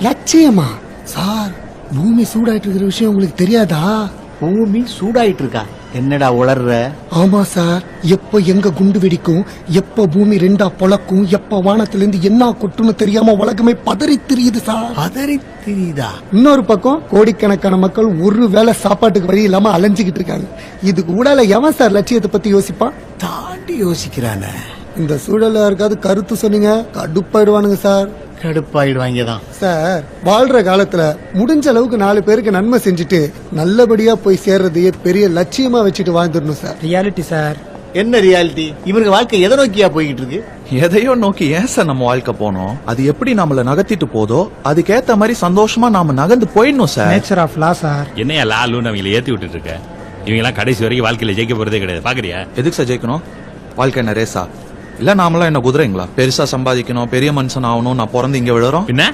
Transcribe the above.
லட்சியமா sir? பூமி சூடாயிட்டு இருக்கிற விஷயம் உங்களுக்கு தெரியாதா? பூமி சூடாயிட்டு இருக்கா? என்னடா உளர்ற? ஆமா சார். எப்ப எங்க குண்டு வெடிக்கும், எப்ப பூமி ரெண்டா பொளக்கும், எப்ப வானத்துல இருந்து என்ன கொட்டுன்னு தெரியாம உலகமே பதறி திரியுது சார். பதறி தெரியுதா? இன்னொரு பக்கம் கோடிக்கணக்கான மக்கள் ஒரு வேளை சாப்பாட்டுக்கு வழி இல்லாம அலைஞ்சுக்கிட்டு இருக்காங்க. இதுக்கு ஊடால எவன் சார் லட்சியத்தை பத்தி யோசிப்பான்? தாண்டி யோசிக்கிறானே. இந்த சூழல்ல இருக்காது கருத்து சொன்னீங்க கடுப்பாயிடுவானுங்க சார். கடுப்பாயிடுவாங்கதான் சார். வாழ்ற காலத்துல முடிஞ்ச அளவுக்கு 4 பேருக்கு நன்மை செஞ்சுட்டு நல்லபடியா போய் சேர்றதையே பெரிய லட்சியமா வச்சுட்டு வாழ்ந்துடணும் சார். Reality sir. என்ன ரியாலிட்டி? இவருக்கு வாழ்க்கை எதை நோக்கியா போய்கிட்டு இருக்கு? எதையோ நோக்கி ஏன் சார் நம்ம வாழ்க்கை போனோம்? அது எப்படி நம்மள நகர்த்திட்டு போதோ அதுக்கேத்த மாதிரி சந்தோஷமா நாம நகர்ந்து போயிடணும் sir. Nature of law sir. என்னையா லாலுன்னு அவங்களை ஏத்தி விட்டுட்டு இருக்க? இவங்க எல்லாம் கடைசி வரைக்கும் வாழ்க்கையில ஜெயிக்க போறதே கிடையாது. பாக்குறியா? எதுக்கு சார் ஜெயிக்கணும்? வாழ்க்கை என்ன ரேசா? இல்ல நாமெல்லாம் என்ன குதிரைங்களா? பெருசா சம்பாதிக்கணும், பெரிய மனுஷன் ஆகணும், நான் பிறந்து இங்க விழுறோம். பின்ன